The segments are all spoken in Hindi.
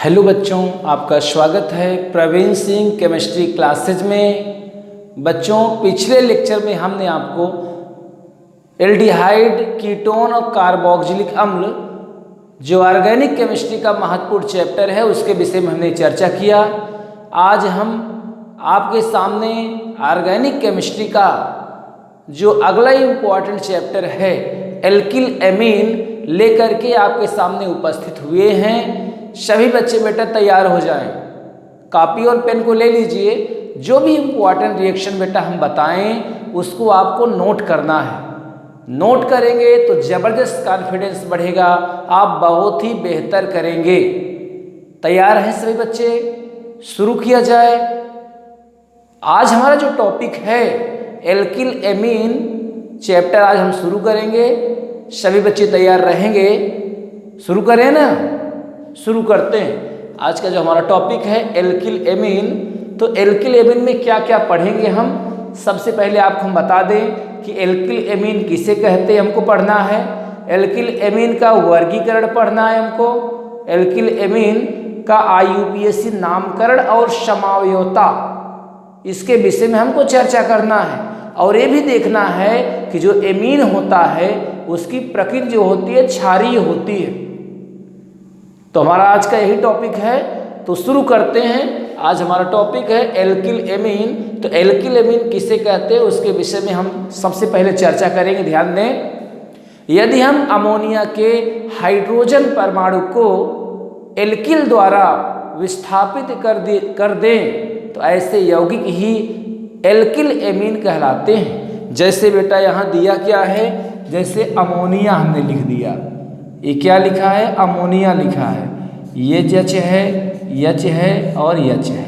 हेलो बच्चों, आपका स्वागत है प्रवीण सिंह केमिस्ट्री क्लासेज में। बच्चों, पिछले लेक्चर में हमने आपको एल्डिहाइड, कीटोन और कार्बोक्जिलिक अम्ल जो ऑर्गेनिक केमिस्ट्री का महत्वपूर्ण चैप्टर है उसके विषय में हमने चर्चा किया। आज हम आपके सामने ऑर्गेनिक केमिस्ट्री का जो अगला इम्पॉर्टेंट चैप्टर है एल्किल एमीन लेकर के आपके सामने उपस्थित हुए हैं। सभी बच्चे बेटा तैयार हो जाएं, कॉपी और पेन को ले लीजिए। जो भी इम्पॉर्टेंट रिएक्शन बेटा हम बताएं उसको आपको नोट करना है। नोट करेंगे तो ज़बरदस्त कॉन्फिडेंस बढ़ेगा, आप बहुत ही बेहतर करेंगे। तैयार हैं सभी बच्चे? शुरू किया जाए। आज हमारा जो टॉपिक है एल्किल एमीन चैप्टर आज हम शुरू करेंगे। सभी बच्चे तैयार रहेंगे? शुरू करें ना? शुरू करते हैं। आज का जो हमारा टॉपिक है एल्किल एमीन, तो एल्किल एमीन में क्या क्या पढ़ेंगे हम। सबसे पहले आपको हम बता दें कि एल्किल एमीन किसे कहते हैं, हमको पढ़ना है। एल्किल एमीन का वर्गीकरण पढ़ना है हमको। एल्किल एमीन का IUPAC नामकरण और समावयवता, इसके विषय में हमको चर्चा करना है। और ये भी देखना है कि जो एमीन होता है उसकी प्रकृति जो होती है क्षारीय होती है। तो हमारा आज का यही टॉपिक है, तो शुरू करते हैं। आज हमारा टॉपिक है एल्किल एमीन। तो एल्किल एमीन किसे कहते हैं उसके विषय में हम सबसे पहले चर्चा करेंगे। ध्यान दें, यदि हम अमोनिया के हाइड्रोजन परमाणु को एल्किल द्वारा विस्थापित कर दें तो ऐसे यौगिक ही एल्किल एमीन कहलाते हैं। जैसे बेटा यहाँ दिया क्या है, जैसे अमोनिया हमने लिख दिया, ये क्या लिखा है, अमोनिया लिखा है। ये H है, H है और H है।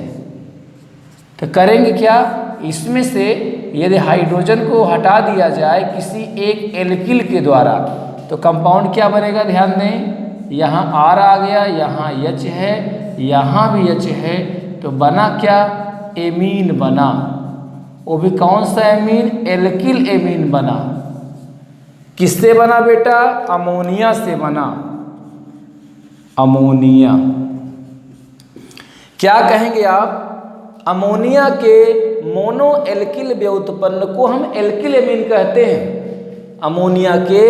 तो करेंगे क्या, इसमें से यदि हाइड्रोजन को हटा दिया जाए किसी एक एल्किल के द्वारा तो कंपाउंड क्या बनेगा। ध्यान दें, यहाँ R आ गया, यहाँ H है, यहाँ भी H है, तो बना क्या, एमीन बना। वो भी कौन सा एमीन, एल्किल एमीन बना। किससे बना बेटा, अमोनिया से बना। अमोनिया क्या कहेंगे आप, अमोनिया के मोनो एल्किल व्युत्पन्न को हम एल्किल एमीन कहते हैं। अमोनिया के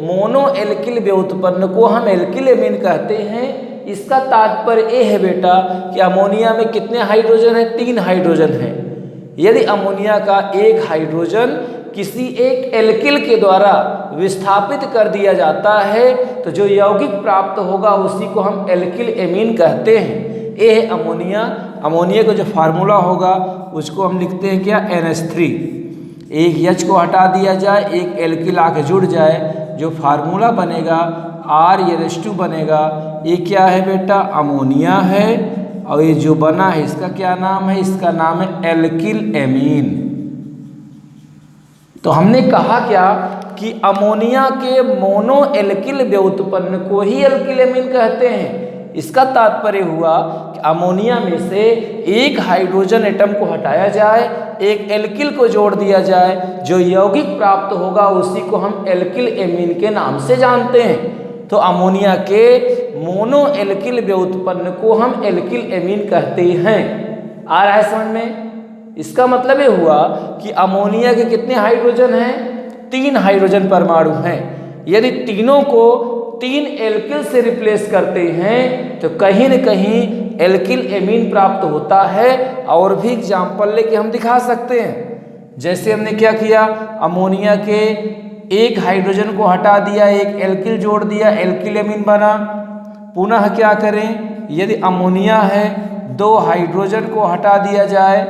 मोनो एल्किल व्युत्पन्न को हम एल्किल एमीन कहते हैं। इसका तात्पर्य ये है बेटा कि अमोनिया में कितने हाइड्रोजन हैं, 3 हाइड्रोजन हैं। यदि अमोनिया का एक हाइड्रोजन किसी एक एल्किल के द्वारा विस्थापित कर दिया जाता है तो जो यौगिक प्राप्त होगा उसी को हम एल्किल एमीन कहते हैं। ये है अमोनिया। अमोनिया का जो फार्मूला होगा उसको हम लिखते हैं क्या, NH3। एक H को हटा दिया जाए, एक एल्किल आके जुड़ जाए, जो फार्मूला बनेगा RNH2 बनेगा। ये क्या है बेटा, अमोनिया है। और ये जो बना है इसका क्या नाम है, इसका नाम है एल्किल एमीन। तो हमने कहा क्या कि अमोनिया के मोनो एल्किल व्युत्पन्न को ही एल्किल एमीन कहते हैं। इसका तात्पर्य हुआ कि अमोनिया में से एक हाइड्रोजन एटम को हटाया जाए, एक एल्किल को जोड़ दिया जाए, जो यौगिक प्राप्त होगा उसी को हम एल्किल एमीन के नाम से जानते हैं। तो अमोनिया के मोनो एल्किल व्युत्पन्न को हम एल्किल एमीन कहते हैं। आ रहा है समझ में? इसका मतलब ये हुआ कि अमोनिया के कितने हाइड्रोजन हैं, 3 हाइड्रोजन परमाणु हैं। यदि तीनों को 3 एल्किल से रिप्लेस करते हैं तो कहीं न कहीं एल्किल एमीन प्राप्त होता है। और भी एग्जाम्पल लेके हम दिखा सकते हैं। जैसे हमने क्या किया, अमोनिया के एक हाइड्रोजन को हटा दिया, एक एल्किल जोड़ दिया, एल्किल एमीन बना। पुनः क्या करें, यदि अमोनिया है, 2 हाइड्रोजन को हटा दिया जाए,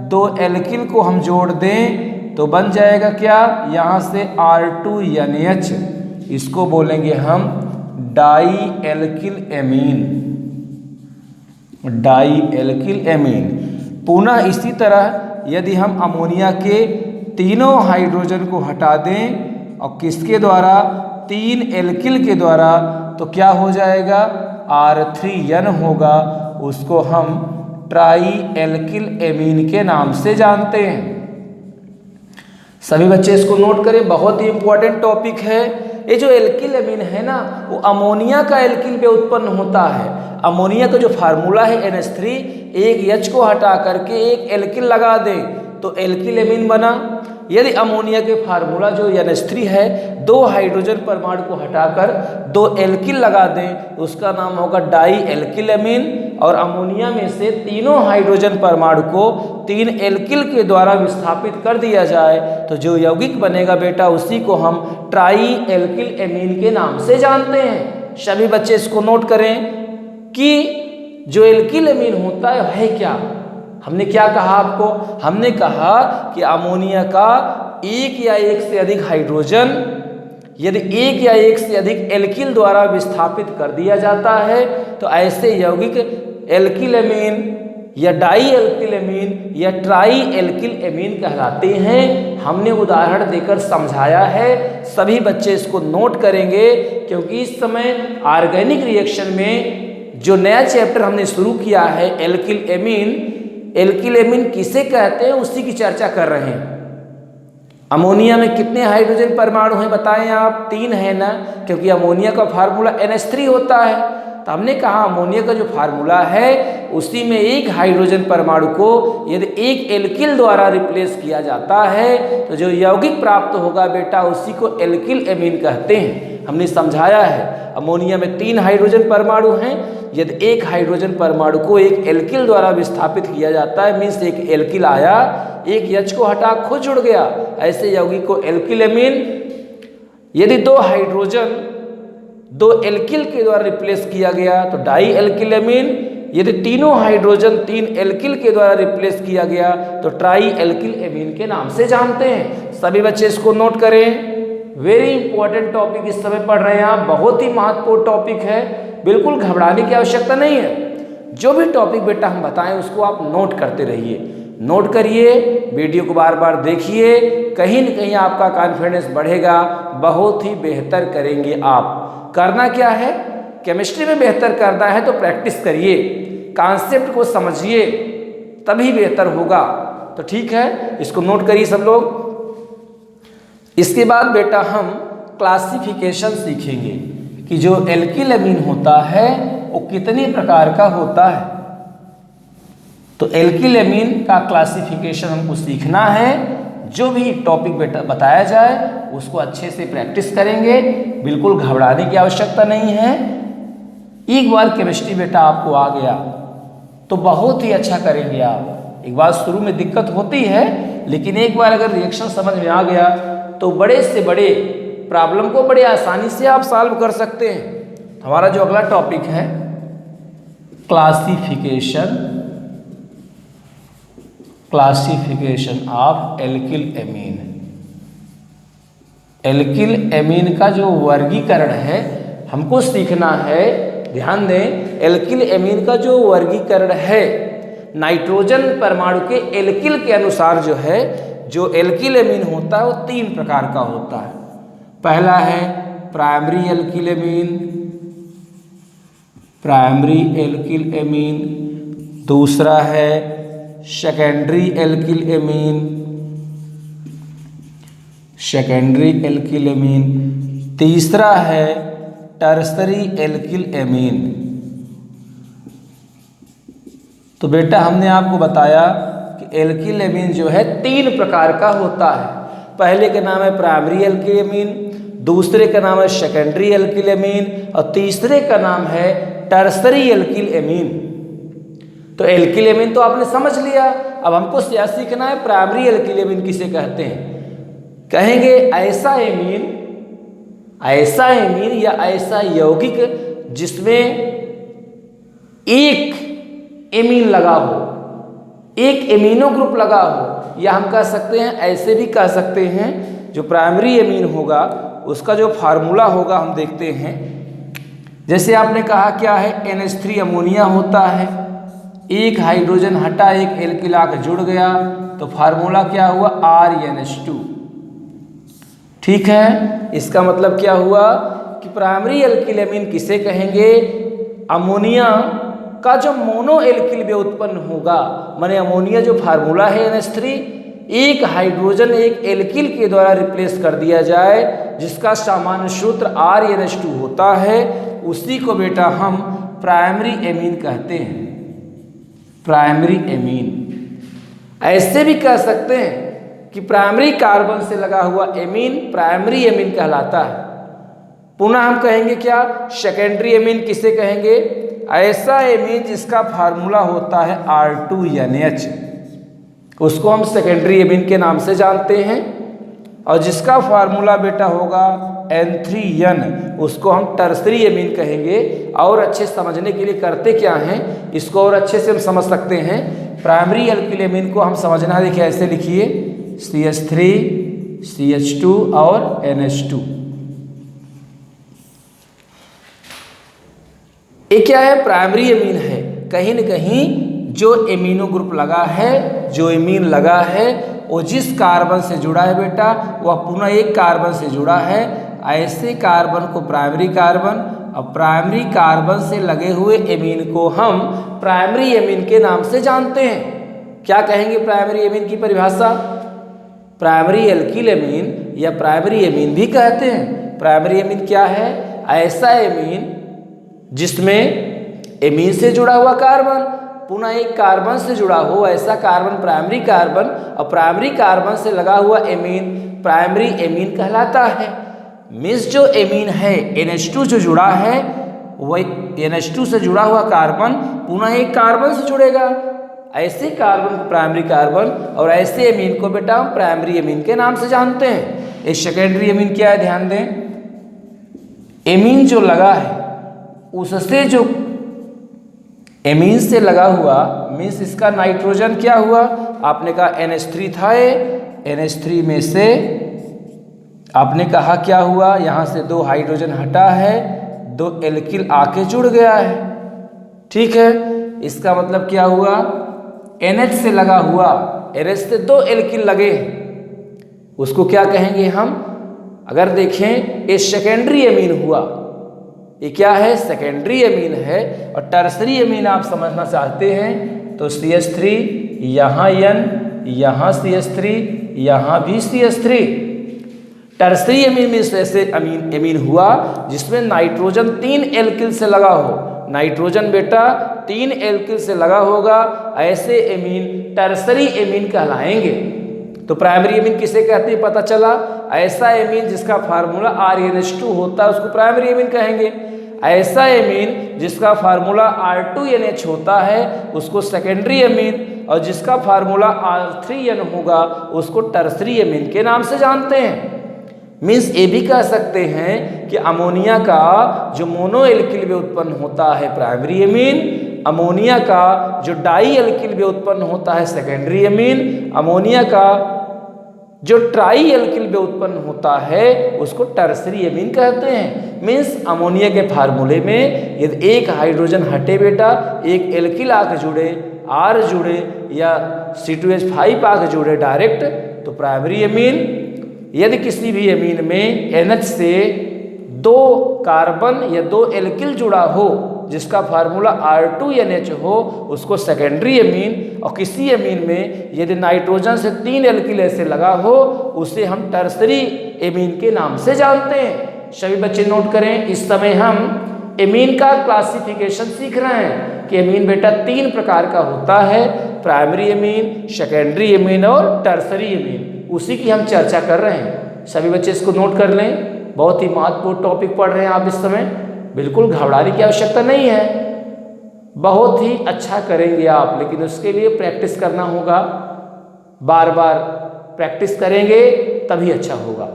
2 एल्किल को हम जोड़ दें तो बन जाएगा क्या, यहाँ से R2NH, इसको बोलेंगे हम dialkyl amine. Dialkyl amine. पुनः इसी तरह यदि हम अमोनिया के तीनों हाइड्रोजन को हटा दें और किसके द्वारा, 3 एल्किल के द्वारा, तो क्या हो जाएगा, R3N होगा। उसको हम ट्राई एल्किल एमीन के नाम से जानते हैं। सभी बच्चे इसको नोट करें, बहुत ही इंपॉर्टेंट टॉपिक है। ये जो एल्किल एमीन है ना, वो अमोनिया का एल्किल पे उत्पन्न होता है। अमोनिया का जो फार्मूला है NH3, एक H को हटा करके एक एल्किल लगा दें तो एल्किल एमीन बना। यदि अमोनिया के फार्मूला जो NH3 है, 2 हाइड्रोजन परमाणु को हटाकर 2 एल्किल लगा दें तो उसका नाम होगा डाई एल्किल एमीन। और अमोनिया में से तीनों हाइड्रोजन परमाणु को 3 एल्किल के द्वारा विस्थापित कर दिया जाए तो जो यौगिक बनेगा बेटा, उसी को हम ट्राई एल्किल एमीन के नाम से जानते हैं। सभी बच्चे इसको नोट करें कि जो एल्किल एमीन होता है क्या। हमने क्या कहा आपको? हमने कहा कि अमोनिया का एक या एक से अधिक हाइड्रोजन यदि एक या एक से अधिक एल्किल द्वारा विस्थापित कर दिया जाता है तो ऐसे यौगिक एल्किल एमीन या डाई एल्किल एमीन या ट्राई एल्किल एमीन कहलाते हैं। हमने उदाहरण देकर समझाया है, सभी बच्चे इसको नोट करेंगे क्योंकि इस समय ऑर्गेनिक रिएक्शन में जो नया चैप्टर हमने शुरू किया है एल्किल एमीन, एल्किल एमीन किसे कहते हैं उसी की चर्चा कर रहे हैं। अमोनिया में कितने हाइड्रोजन परमाणु हैं बताएं आप? 3 है ना, क्योंकि अमोनिया का फार्मूला NH3 होता है। तो हमने कहा अमोनिया का जो फार्मूला है उसी में एक हाइड्रोजन परमाणु को यदि एक एल्किल द्वारा रिप्लेस किया जाता है तो जो यौगिक प्राप्त होगा बेटा, उसी को एल्किल एमीन कहते हैं। हमने समझाया है अमोनिया में 3 हाइड्रोजन परमाणु हैं। यदि एक हाइड्रोजन परमाणु को एक एल्किल द्वारा विस्थापित किया जाता है, मीन्स एक एल्किल आया, एक H को हटा खुद जुड़ गया, ऐसे यौगिक को एल्किल एमीन। यदि 2 हाइड्रोजन 2 एल्किल के द्वारा रिप्लेस किया गया तो डाई एल्किल एमीन। यदि तीनों हाइड्रोजन 3 एल्किल के द्वारा रिप्लेस किया गया तो ट्राई एल्किल एमीन के नाम से जानते हैं। सभी बच्चे इसको नोट करें। वेरी इंपॉर्टेंट टॉपिक इस समय पढ़ रहे हैं आप, बहुत ही महत्वपूर्ण टॉपिक है, बिल्कुल घबराने की आवश्यकता नहीं है। जो भी टॉपिक बेटा हम बताएं उसको आप नोट करते रहिए, नोट करिए, वीडियो को बार बार देखिए, कहीं न कहीं आपका कॉन्फिडेंस बढ़ेगा, बहुत ही बेहतर करेंगे आप। करना क्या है? केमिस्ट्री में बेहतर करना है तो प्रैक्टिस करिए, कॉन्सेप्ट को समझिए, तभी बेहतर होगा। तो ठीक है, इसको नोट करिए सब लोग। इसके बाद बेटा हम क्लासिफिकेशन सीखेंगे कि जो एल्किल एमीन होता है वो कितने प्रकार का होता है। तो एल्किल एमीन का क्लासिफिकेशन हमको सीखना है। जो भी टॉपिक बेटा बताया जाए उसको अच्छे से प्रैक्टिस करेंगे, बिल्कुल घबराने की आवश्यकता नहीं है। एक बार केमिस्ट्री बेटा आपको आ गया तो बहुत ही अच्छा करेंगे आप। एक बार शुरू में दिक्कत होती है, लेकिन एक बार अगर रिएक्शन समझ में आ गया तो बड़े से बड़े प्रॉब्लम को बड़े आसानी से आप सॉल्व कर सकते हैं। हमारा जो अगला टॉपिक है classification of alkyl amine. Alkyl amine का जो वर्गीकरण है हमको सीखना है। ध्यान दें, एल्किल एमीन का जो वर्गीकरण है नाइट्रोजन परमाणु के एल्किल के अनुसार जो है, जो एल्किल एमीन होता है वो 3 प्रकार का होता है। पहला है primary alkyl amine, primary alkyl amine. दूसरा है secondary alkyl amine, secondary alkyl amine. तीसरा है टर्सरी एल्किल एमीन। तो बेटा हमने आपको बताया कि एल्किल एमीन जो है 3 प्रकार का होता है। पहले का नाम है प्राइमरी एल्किल एमीन, दूसरे का नाम है सेकेंडरी एल्किल एमीन और तीसरे का नाम है टर्सरी एल्किल एमीन। तो एल्किल एमीन तो आपने समझ लिया, अब हमको क्या सीखना है? प्राइमरी एल्किल एमीन किसे कहते हैं? कहेंगे ऐसा एमीन या ऐसा यौगिक जिसमें एक एमीन लगा हो, एक एमिनो ग्रुप लगा हो, या हम कह सकते हैं, ऐसे भी कह सकते हैं, जो प्राइमरी एमीन होगा उसका जो फार्मूला होगा हम देखते हैं। जैसे आपने कहा क्या है, NH3 अमोनिया होता है, एक हाइड्रोजन हटा एक एल्किल आकर जुड़ गया तो फार्मूला क्या हुआ? RNH2। ठीक है, इसका मतलब क्या हुआ कि प्राइमरी एल्किल एमीन किसे कहेंगे? अमोनिया का जो मोनो एल्किल भी उत्पन्न होगा, माने अमोनिया जो फार्मूला है NH3, एक हाइड्रोजन एक एल्किल के द्वारा रिप्लेस कर दिया जाए जिसका सामान्य सूत्र RnH2 होता है, उसी को बेटा हम प्राइमरी एमीन कहते हैं। प्राइमरी एमीन ऐसे भी कह सकते हैं कि प्राइमरी कार्बन से लगा हुआ एमीन प्राइमरी एमीन कहलाता है। पुनः हम कहेंगे क्या, सेकेंडरी एमीन किसे कहेंगे, ऐसा एमीन जिसका फार्मूला होता है R2NH, उसको हम सेकेंडरी एमीन के नाम से जानते हैं। और जिसका फार्मूला बेटा होगा N3N, उसको हम टर्सरी एमीन कहेंगे। और अच्छे समझने के लिए करते क्या हैं, इसको और अच्छे से हम समझ सकते हैं। प्राइमरी एल्किल एमीन को हम समझना, देखिए ऐसे लिखिए CH3 CH2 और NH2। ये क्या है, प्राइमरी एमीन है। कहीं न कहीं जो एमीनो ग्रुप लगा है, जो एमीन लगा है, वो जिस कार्बन से जुड़ा है बेटा वह पुनः एक कार्बन से जुड़ा है। ऐसे कार्बन को प्राइमरी कार्बन, और प्राइमरी कार्बन से लगे हुए एमीन को हम प्राइमरी एमीन के नाम से जानते हैं। क्या कहेंगे प्राइमरी एमीन की परिभाषा, प्राइमरी एल्किल एमीन या प्राइमरी एमीन भी कहते हैं। प्राइमरी एमीन क्या है, ऐसा एमीन जिसमें एमीन से जुड़ा हुआ कार्बन पुनः एक कार्बन से जुड़ा हो, ऐसा कार्बन प्राइमरी कार्बन, और प्राइमरी कार्बन से लगा हुआ एमीन प्राइमरी एमीन कहलाता है। मीन्स जो एमीन है NH2 जो जुड़ा है, वह NH2 से जुड़ा हुआ कार्बन पुनः एक कार्बन से जुड़ेगा। ऐसे कार्बन को प्राइमरी कार्बन और ऐसे एमीन को बेटा हम प्राइमरी एमीन के नाम से जानते हैं। एक सेकेंडरी एमीन क्या है, ध्यान दें, एमीन जो लगा है उससे जो एमीन से लगा हुआ मीन्स इसका नाइट्रोजन क्या हुआ, आपने कहा NH3 था, NH3 में से आपने कहा क्या हुआ, यहाँ से 2 हाइड्रोजन हटा है, 2 एल्किल आके जुड़ गया है। ठीक है, इसका मतलब क्या हुआ, NH से लगा हुआ, NH से 2 एल्किल लगे, उसको क्या कहेंगे हम। अगर देखें ये सेकेंडरी एमीन हुआ, ये क्या है, सेकेंडरी एमीन है। और टर्सरी एमीन आप समझना चाहते हैं तो CH3, यहाँ N, यहाँ CH3, यहाँ भी CH3। टर्सरी एमीन में ऐसे एमीन हुआ जिसमें नाइट्रोजन 3 एल्किल से लगा हो। नाइट्रोजन बेटा 3 एल्किल से लगा होगा, ऐसे एमीन टर्सरी एमीन कहलाएंगे। तो प्राइमरी एमीन किसे कहते हैं पता चला, ऐसा एमीन जिसका फार्मूला RnH2 होता है उसको प्राइमरी एमीन कहेंगे। ऐसा एमीन जिसका फार्मूला R2NH होता है उसको सेकेंडरी एमीन, और जिसका फार्मूला R3N होगा उसको टर्सरी एमीन के नाम से जानते हैं। मीन्स ये भी कह सकते हैं कि अमोनिया का जो मोनो एल्किल में उत्पन्न होता है प्राइमरी एमीन, अमोनिया का जो डाई एल्किल में उत्पन्न होता है सेकेंडरी एमीन, अमोनिया का जो ट्राई एल्किल में उत्पन्न होता है उसको टर्सरी एमीन कहते हैं। मीन्स अमोनिया के फार्मूले में यदि एक हाइड्रोजन हटे बेटा, एक एल्किल आके जुड़े, R जुड़े या C2H5 आके जुड़े डायरेक्ट, तो प्राइमरी एमीन। यदि किसी भी एमीन में NH से 2 कार्बन या 2 एल्किल जुड़ा हो जिसका फार्मूला R2NH हो उसको सेकेंडरी एमीन, और किसी एमीन में यदि नाइट्रोजन से 3 एल्किल ऐसे लगा हो उसे हम टर्सरी एमीन के नाम से जानते हैं। सभी बच्चे नोट करें, इस समय हम एमीन का क्लासिफिकेशन सीख रहे हैं कि एमीन बेटा 3 प्रकार का होता है, प्राइमरी एमीन, सेकेंडरी एमीन और टर्सरी एमीन। उसी की हम चर्चा कर रहे हैं। सभी बच्चे इसको नोट कर लें, बहुत ही महत्वपूर्ण टॉपिक पढ़ रहे हैं आप इस समय, बिल्कुल घबराने की आवश्यकता नहीं है, बहुत ही अच्छा करेंगे आप, लेकिन उसके लिए प्रैक्टिस करना होगा, बार बार प्रैक्टिस करेंगे तभी अच्छा होगा।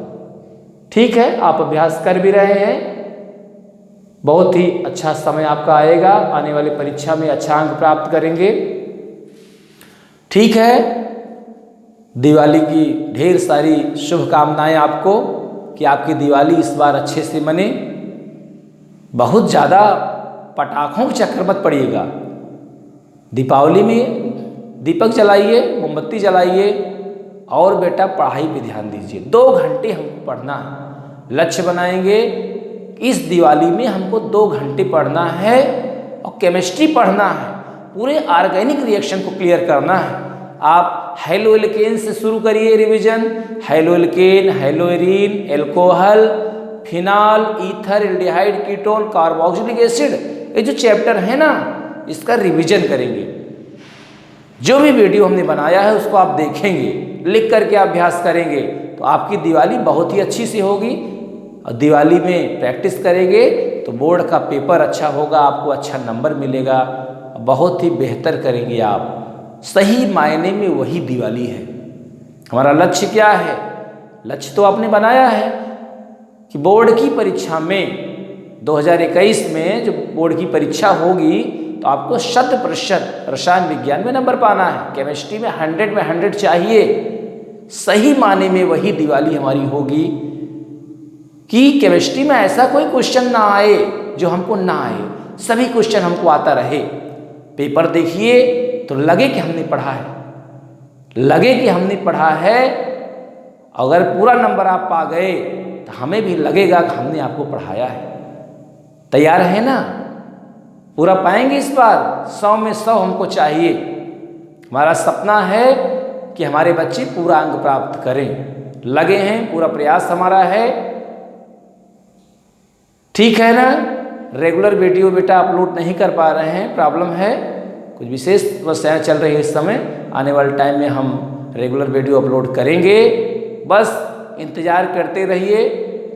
ठीक है, आप अभ्यास कर भी रहे हैं, बहुत ही अच्छा समय आपका आएगा, आने वाली परीक्षा में अच्छा अंक प्राप्त करेंगे। ठीक है, दिवाली की ढेर सारी शुभकामनाएं आपको कि आपकी दिवाली इस बार अच्छे से मने। बहुत ज़्यादा पटाखों के चक्कर मत पड़िएगा। दीपावली में दीपक जलाइए, मोमबत्ती जलाइए, और बेटा पढ़ाई पे ध्यान दीजिए। 2 घंटे हमको पढ़ना है, लक्ष्य बनाएंगे इस दिवाली में हमको 2 घंटे पढ़ना है, और केमिस्ट्री पढ़ना है, पूरे ऑर्गेनिक रिएक्शन को क्लियर करना है। आप हैलो एल्केन से शुरू करिए revision. Haloalkane, haloarene, alcohol, phenol, ether, aldehyde, ketone, carboxylic acid, ये जो चैप्टर है ना इसका रिवीजन करेंगे। जो भी वीडियो हमने बनाया है उसको आप देखेंगे, लिख करके अभ्यास करेंगे तो आपकी दिवाली बहुत ही अच्छी सी होगी। और दिवाली में प्रैक्टिस करेंगे तो बोर्ड का पेपर अच्छा होगा, आपको अच्छा नंबर मिलेगा, बहुत ही बेहतर करेंगे आप। सही मायने में वही दिवाली है। हमारा लक्ष्य क्या है? लक्ष्य तो आपने बनाया है कि बोर्ड की परीक्षा में 2021 में जो बोर्ड की परीक्षा होगी तो आपको 100% रसायन विज्ञान में नंबर पाना है। केमिस्ट्री में 100 में 100 चाहिए। सही माने में वही दिवाली हमारी होगी कि केमिस्ट्री में ऐसा कोई क्वेश्चन ना आए जो हमको ना आए, सभी क्वेश्चन हमको आता रहे। पेपर देखिए तो लगे कि हमने पढ़ा है, लगे कि हमने पढ़ा है। अगर पूरा नंबर आप पा गए तो हमें भी लगेगा कि हमने आपको पढ़ाया है। तैयार है ना? पूरा पाएंगे इस बार? 100 में 100 हमको चाहिए। हमारा सपना है कि हमारे बच्चे पूरा अंक प्राप्त करें। लगे हैं, पूरा प्रयास हमारा है। ठीक है ना? रेगुलर वीडियो बेटा अपलोड नहीं कर पा रहे हैं, प्रॉब्लम है, कुछ विशेष समस्याएं चल रही है इस समय। आने वाले टाइम में हम रेगुलर वीडियो अपलोड करेंगे, बस इंतज़ार करते रहिए।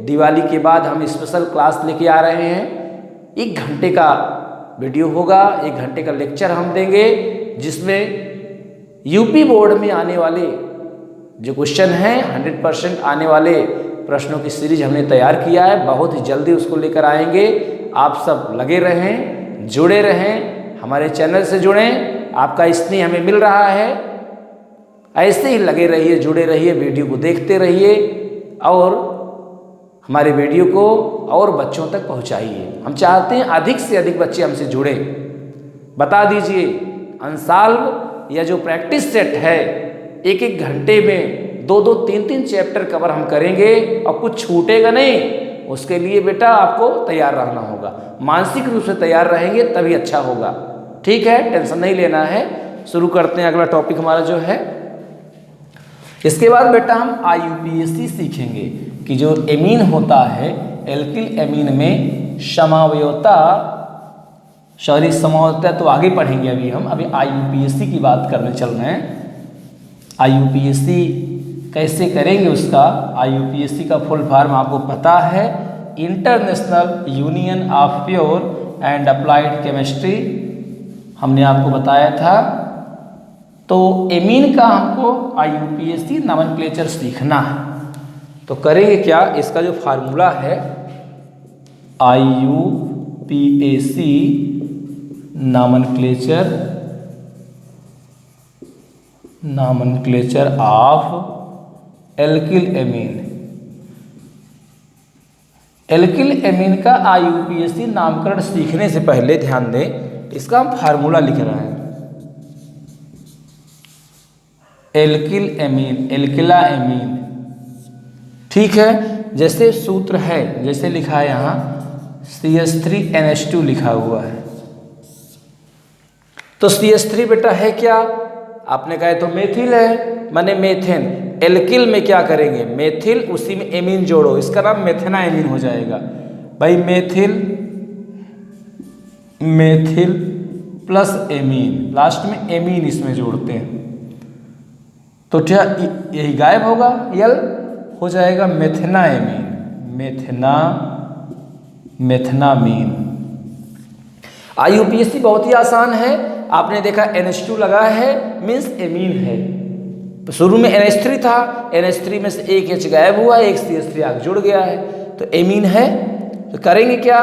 दिवाली के बाद हम स्पेशल क्लास लेके आ रहे हैं। 1 घंटे का वीडियो होगा, 1 घंटे का लेक्चर हम देंगे, जिसमें यूपी बोर्ड में आने वाले जो क्वेश्चन हैं 100% आने वाले प्रश्नों की सीरीज हमने तैयार किया है। बहुत ही जल्दी उसको लेकर आएंगे। आप सब लगे रहें, जुड़े रहें, हमारे चैनल से जुड़ें। आपका स्नेह हमें मिल रहा है, ऐसे ही लगे रहिए, जुड़े रहिए, वीडियो को देखते रहिए और हमारे वीडियो को और बच्चों तक पहुंचाइए। हम चाहते हैं अधिक से अधिक बच्चे हमसे जुड़े। बता दीजिए, अनसॉल्व या जो प्रैक्टिस सेट है 1-1 घंटे में 2-2, 3-3 चैप्टर कवर हम करेंगे और कुछ छूटेगा नहीं। उसके लिए बेटा आपको तैयार रहना होगा, मानसिक रूप से तैयार रहेंगे तभी अच्छा होगा। ठीक है, टेंशन नहीं लेना है। शुरू करते हैं अगला टॉपिक हमारा जो है। इसके बाद बेटा हम IUPAC सीखेंगे कि जो एमीन होता है, एल्किल एमीन में समावयवता, समावयवता तो आगे पढ़ेंगे अभी IUPAC की बात करने चल रहे हैं। IUPAC कैसे करेंगे उसका? IUPAC का फुल फॉर्म आपको पता है, international union of pure and applied chemistry, हमने आपको बताया था। तो एमीन का हमको IUPAC नॉमेनक्लेचर सीखना है। तो करेंगे क्या? इसका जो फार्मूला है IUPAC nomenclature of alkyl amine. Alkyl amine का IUPAC नामकरण सीखने से पहले ध्यान दें, इसका हम फार्मूला लिख रहे हैं। एल्किल एमीन, एल्किला एमीन, ठीक है। जैसे सूत्र है, जैसे लिखा है यहाँ CH3NH2 लिखा हुआ है। तो CH3 बेटा है क्या? आपने कहा तो मेथिल है, माने मेथेन। एल्किल में क्या करेंगे? मेथिल, उसी में एमीन जोड़ो, इसका नाम मेथेना एमीन हो जाएगा। भाई मेथिल प्लस एमीन, लास्ट में एमीन इसमें जोड़ते हैं तो क्या यही गायब होगा, यल हो जाएगा मेथेना एमीन, मेथनामीन। IUPAC बहुत ही आसान है। आपने देखा NH2 लगा है, मीन्स एमीन है। तो शुरू में NH3 था, NH3 में से एक H गायब हुआ, एक CH3 आगे जुड़ गया है, तो एमीन है। तो करेंगे क्या?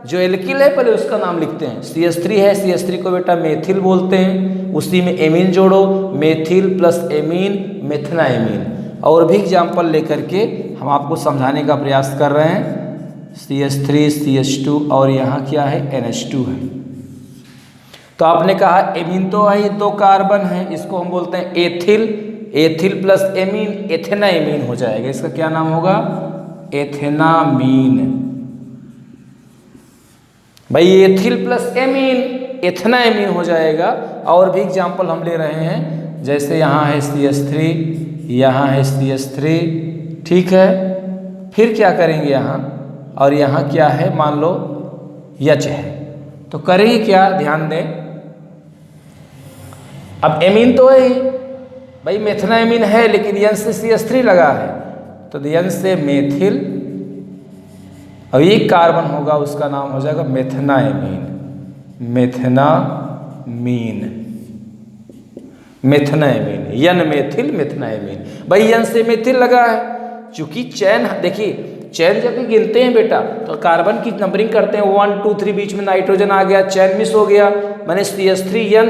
जो एल्किल है पहले उसका नाम लिखते हैं। CH3 है, CH3 को बेटा मेथिल बोलते हैं, उसी में एमीन जोड़ो, मेथिल प्लस एमीन, मेथना एमीन। और भी एग्जाम्पल लेकर के हम आपको समझाने का प्रयास कर रहे हैं। CH3, CH2 और यहाँ क्या है? NH2 है। तो आपने कहा एमीन तो है, 2 कार्बन है, इसको हम बोलते हैं ethyl. Ethyl plus amine Athena amine हो जाएगा। इसका क्या नाम होगा? एथेनामीन। भाई ethyl plus amine Athena amine हो जाएगा। और भी एग्जाम्पल हम ले रहे हैं। जैसे यहाँ है CH3, यहाँ है CH3, ठीक है। फिर क्या करेंगे यहाँ, और यहाँ क्या है, मान लो H है, तो करेंगे क्या, ध्यान दें। अब एमीन तो है ही भाई, मेथनाएमीन है, लेकिन N से CH3 लगा है, तो N से मेथिल, अब एक कार्बन होगा उसका नाम हो जाएगा मेथनाएमीन, मेथनामीन, मेथनाएमीन, N मेथिल मेथनाएमीन। भाई N से मेथिल लगा है, चूंकि चैन, देखिए चैन जब भी गिनते हैं बेटा तो कार्बन की नंबरिंग करते हैं, 1 2 3, बीच में नाइट्रोजन आ गया, चैन मिस हो गया, मैंने CH3N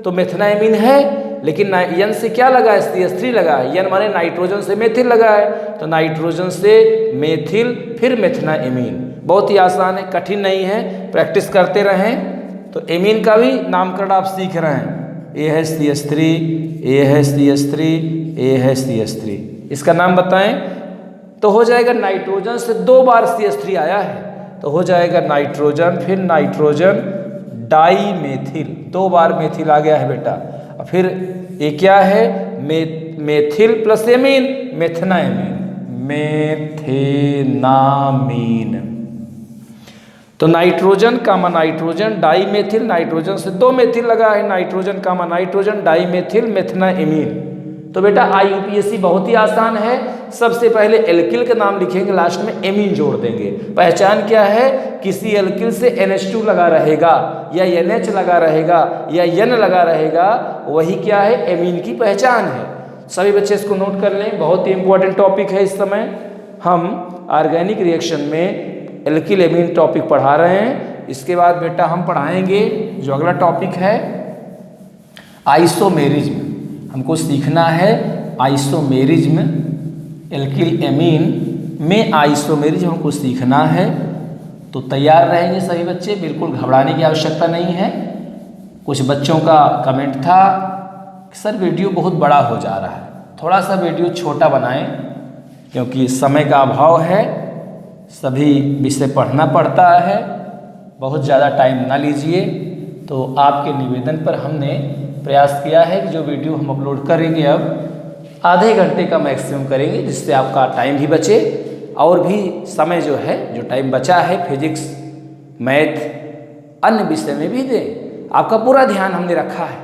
तो मेथनाएमीन है, लेकिन N से क्या लगा है, CH3 लगा है, N माने नाइट्रोजन से मेथिल लगा है, तो नाइट्रोजन से मेथिल फिर मेथनाएमीन। बहुत ही आसान है, कठिन नहीं है, प्रैक्टिस करते रहें। तो एमीन का भी नामकरण आप सीख रहे हैं, A है CH3, A है CH3, A है CH3, इसका नाम बताएं। तो हो जाएगा नाइट्रोजन से 2 बार CH3 आया है, तो हो जाएगा नाइट्रोजन, फिर नाइट्रोजन डाई मेथिल, 2 बार मेथिल आ गया है बेटा। और फिर ये क्या है, मेथिल प्लस एमीन, मेथनाएमीन, मेथेनामीन। तो नाइट्रोजन कामा नाइट्रोजन डाई मेथिल, नाइट्रोजन से 2 मेथिल लगा है, नाइट्रोजन कामा नाइट्रोजन डाई मेथिल मेथनाएमीन। तो बेटा IUPAC बहुत ही आसान है, सबसे पहले एल्किल का नाम लिखेंगे, लास्ट में एमीन जोड़ देंगे। पहचान क्या है, किसी एल्किल से NH2 लगा रहेगा या NH लगा रहेगा या N लगा रहेगा, वही क्या है, एमीन की पहचान है। सभी बच्चे इसको नोट कर लें, बहुत ही इंपॉर्टेंट टॉपिक है। इस समय हम ऑर्गेनिक रिएक्शन में एल्किल एमीन टॉपिक पढ़ा रहे हैं। इसके बाद बेटा हम पढ़ाएंगे जो अगला टॉपिक है आइसोमेरिज्म। हमको सीखना है आइसोमेरिज्म, एल्किल एमीन में आइसोमेरिज्म हमको सीखना है। तो तैयार रहेंगे सभी बच्चे, बिल्कुल घबराने की आवश्यकता नहीं है। कुछ बच्चों का कमेंट था कि सर वीडियो बहुत बड़ा हो जा रहा है, थोड़ा सा वीडियो छोटा बनाएं, क्योंकि समय का अभाव है, सभी विषय पढ़ना पड़ता है, बहुत ज़्यादा टाइम ना लीजिए। तो आपके निवेदन पर हमने प्रयास किया है कि जो वीडियो हम अपलोड करेंगे अब आधे घंटे का मैक्सिमम करेंगे, जिससे आपका टाइम भी बचे और भी समय जो है, जो टाइम बचा है फिजिक्स, मैथ, अन्य विषय में भी दें। आपका पूरा ध्यान हमने रखा है,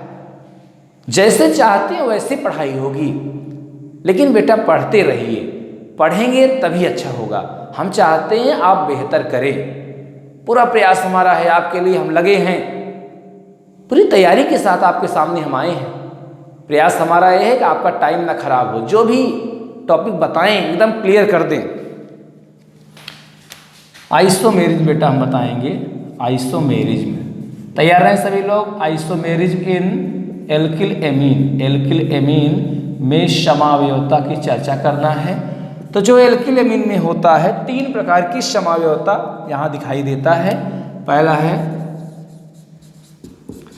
जैसे चाहते हैं वैसे पढ़ाई होगी, लेकिन बेटा पढ़ते रहिए, पढ़ेंगे तभी अच्छा होगा। हम चाहते हैं आप बेहतर करें, पूरा प्रयास हमारा है आपके लिए, हम लगे हैं, पूरी तैयारी के साथ आपके सामने हम आए हैं। प्रयास हमारा यह है कि आपका टाइम ना खराब हो, जो भी टॉपिक बताएं एकदम क्लियर कर दें। आइसोमेरिज्म बेटा हम बताएंगे, आइसोमेरिज्म। तैयार रहें सभी लोग। Isomerism in alkyl amine, alkyl amine में समावयवता की चर्चा करना है। तो जो एल्किल एमीन में होता है, 3 प्रकार की समावयवता यहाँ दिखाई देता है। पहला है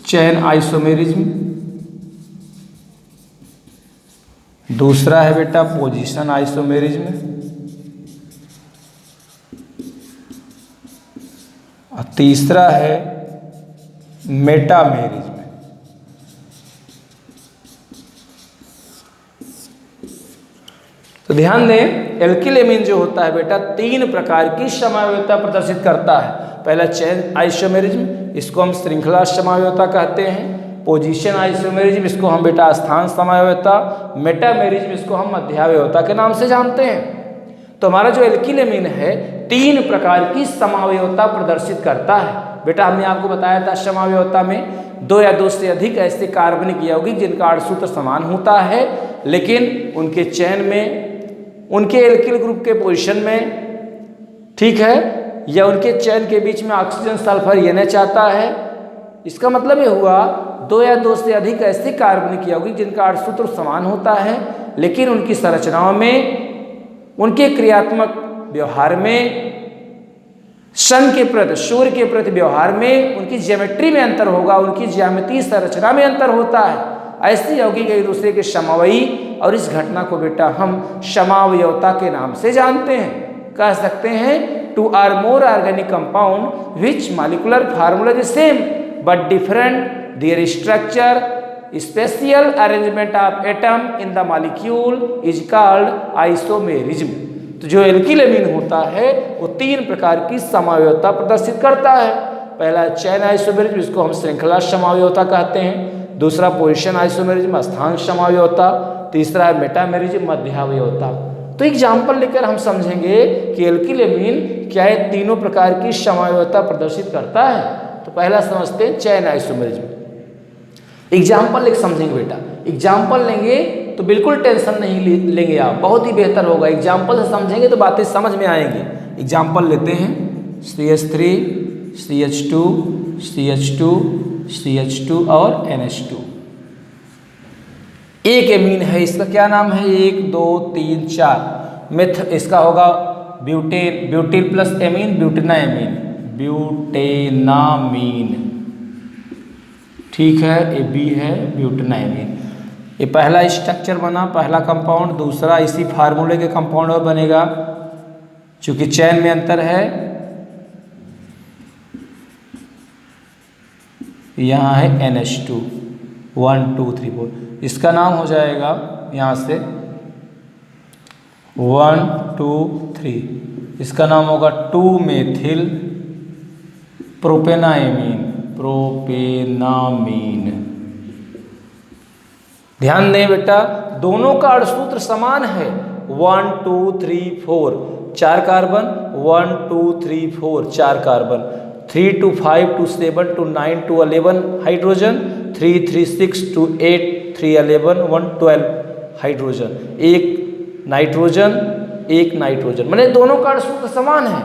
चैन आइसोमेरिज्म, दूसरा है बेटा पोजीशन आइसोमेरिज्म, और तीसरा है मेटामेरिज्म। तो ध्यान दें, एल्किल एमीन जो होता है बेटा 3 प्रकार की समावयवता प्रदर्शित करता है। पहला चैन आइसोमेरिज्म, इसको हम श्रृंखला समावयवता कहते हैं। पोजीशन आइसोमेरिज्म, इसको हम बेटा स्थान समावयवता। मेटामेरिज्म, इसको हम मध्यावयवता के नाम से जानते हैं। तो हमारा जो एल्किल एमीन है 3 प्रकार की समावयवता प्रदर्शित करता है। बेटा हमने आपको बताया था समावयवता में 2 या 2 से अधिक ऐसे कार्बनिक यौगिक जिनका अणुसूत्र समान होता है, लेकिन उनके चैन में, उनके एल्किल ग्रुप के पोजीशन में, ठीक है, या उनके चैन के बीच में ऑक्सीजन सल्फर NH आता है। इसका मतलब ये हुआ 2 या 2 से अधिक ऐसे कार्बनिक यौगिक जिनका अणुसूत्र समान होता है, लेकिन उनकी संरचनाओं में, उनके क्रियात्मक व्यवहार में, शन के प्रति, सूर्य के प्रति व्यवहार में, उनकी ज्योमेट्री में अंतर होगा, उनकी ज्यामितीय संरचना में अंतर होता है। ऐसे यौगिक एक दूसरे के समवयी, और इस घटना को बेटा हम समावयवता के नाम से जानते हैं। कह सकते हैं 2 or more organic compound which molecular formula is same but different, their structure special arrangement of atom in the molecule is called isomerism. तो जो एल्किल एमीन होता है वो 3 प्रकार की समावयवता प्रदर्शित करता है। पहला चैन आइसोमेरिज्म, इसको हम श्रृंखला समावयवता कहते हैं। दूसरा पोजीशन आइसोमेरिज्म, स्थान समावयवता। तीसरा है मेटामेरिज्म, मध्यावयवता। तो एग्जाम्पल लेकर हम समझेंगे कि एल्किल एमीन क्या है, तीनों प्रकार की समावयवता प्रदर्शित करता है। तो पहला समझते हैं चैन आइसोमेरिज्म। एग्जाम्पल एक समझेंगे बेटा, एग्जाम्पल लेंगे तो बिल्कुल टेंशन नहीं लेंगे आप, बहुत ही बेहतर होगा। एग्जाम्पल से समझेंगे तो बातें समझ में आएंगी। एग्जाम्पल लेते हैं CH3, CH2, CH2, CH2 और NH2। एक एमीन है, इसका क्या नाम है, 1 2 3 4 मिथ, इसका होगा ब्यूटेन, ब्यूटिल प्लस एमीन, ब्यूटेनामीन, ब्यूटेनामीन। ठीक है, ये बी है ब्यूटेनामीन। ये पहला स्ट्रक्चर बना, पहला कंपाउंड। दूसरा इसी फार्मूले के कंपाउंड और बनेगा, चूंकि चैन में अंतर है। यहाँ है NH2, 1 2 3 4, इसका नाम हो जाएगा यहाँ से 1 2 3, इसका नाम होगा 2 मेथिल प्रोपेनामीन, प्रोपेनामीन। ध्यान दें बेटा, दोनों का अणुसूत्र समान है, 1 2 3 4, 4 carbon, 1 2 3 4 4 carbon, 3 to 5 to 7 to 9 to 11 hydrogen, 3 3 6 to 8 3 11 1 12 hydrogen, एक नाइट्रोजन, एक नाइट्रोजन। माने दोनों का अणुसूत्र समान है।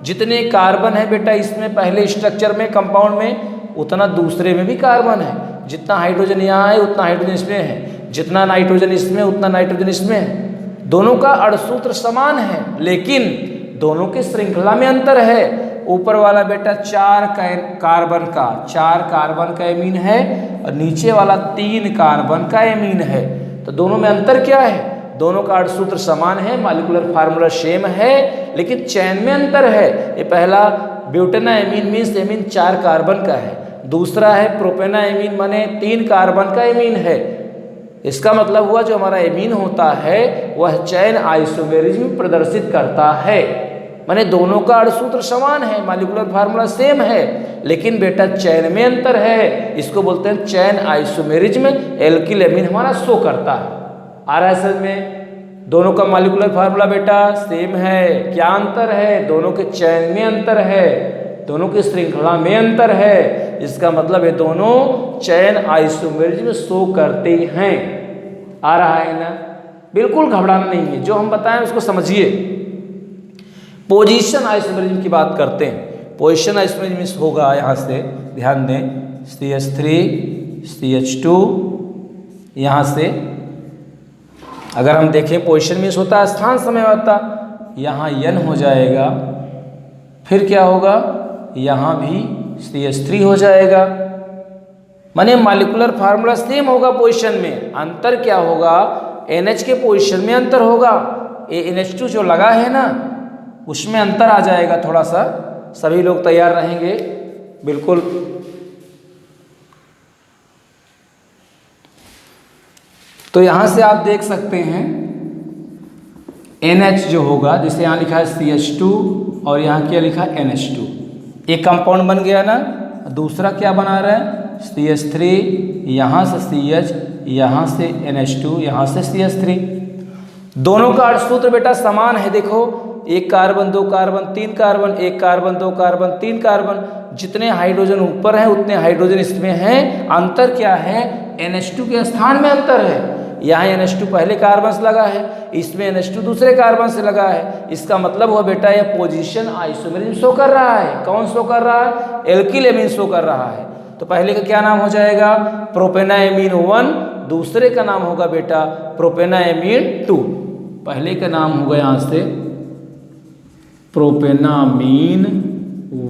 जितने कार्बन है बेटा इसमें पहले स्ट्रक्चर में, कंपाउंड में, उतना दूसरे में भी कार्बन है। जितना हाइड्रोजन यहाँ है उतना हाइड्रोजन इसमें है, जितना नाइट्रोजन इसमें उतना नाइट्रोजन इसमें है। दोनों का अणुसूत्र समान है, लेकिन दोनों के श्रृंखला में अंतर है। ऊपर वाला बेटा 4 कार्बन का एमीन है और नीचे वाला 3 कार्बन का एमीन है। तो दोनों में अंतर क्या है, दोनों का अणुसूत्र समान है, मॉलिक्यूलर फार्मूला सेम है, लेकिन चैन में अंतर है। ये पहला ब्यूटेनामीन मीन्स एमीन 4 कार्बन का है, दूसरा है प्रोपेनामीन माने 3 कार्बन का एमीन है। इसका मतलब हुआ जो हमारा एमीन होता है वह चैन आइसोमेरिज्म प्रदर्शित करता है। माने दोनों का अणुसूत्र समान है, मॉलिक्यूलर फार्मूला सेम है, लेकिन बेटा चैन में अंतर है। इसको बोलते हैं चैन आइसोमेरिज्म। एल्किल एमीन हमारा शो करता है। आ रहा है समझ में? दोनों का मॉलिक्यूलर फार्मूला बेटा सेम है, क्या अंतर है, दोनों के चैन में अंतर है, दोनों की श्रृंखला में अंतर है। इसका मतलब है दोनों चैन आइसोमेरिज्म शो करते हैं। आ रहा है ना? बिल्कुल घबराना नहीं है, जो हम बताएं उसको समझिए। पोजीशन आइसोमेरिज्म की बात करते हैं। पोजीशन आइसोमेरिज्म होगा यहाँ से, ध्यान दें, CH3 CH2, यहाँ से अगर हम देखें पोजीशन मीन्स होता है स्थान समयवता, यहाँ N हो जाएगा, फिर क्या होगा, यहाँ भी CH3 हो जाएगा। माने मॉलिक्यूलर फार्मूला सेम होगा, पोजीशन में अंतर क्या होगा, NH के पोजीशन में अंतर होगा। ये NH2 जो लगा है ना उसमें अंतर आ जाएगा थोड़ा सा। सभी लोग तैयार रहेंगे बिल्कुल। तो यहां से आप देख सकते हैं NH जो होगा, जिसे यहां लिखा है CH2 और यहां क्या लिखा है NH2, एक कंपाउंड बन गया ना। दूसरा क्या बना रहा है, CH3, यहां से CH, यहां से NH2, यहां से CH3। दोनों का अणुसूत्र बेटा समान है। देखो, 1 carbon 2 carbon 3 carbon, 1 carbon 2 carbon 3 carbon. जितने हाइड्रोजन ऊपर हैं उतने हाइड्रोजन इसमें हैं। अंतर क्या है, NH2 के स्थान में अंतर है। यहाँ NH2 पहले कार्बन से लगा है, इसमें NH2 दूसरे कार्बन से लगा है। इसका मतलब हुआ बेटा यह पोजीशन आइसोमेरिज्म शो कर रहा है। कौन शो कर रहा है, एल्किल एमीन शो कर रहा है। तो पहले का क्या नाम हो जाएगा, प्रोपेनामीन 1, दूसरे का नाम होगा बेटा प्रोपेनामीन 2। पहले का नाम होगा यहाँ से प्रोपेनामीन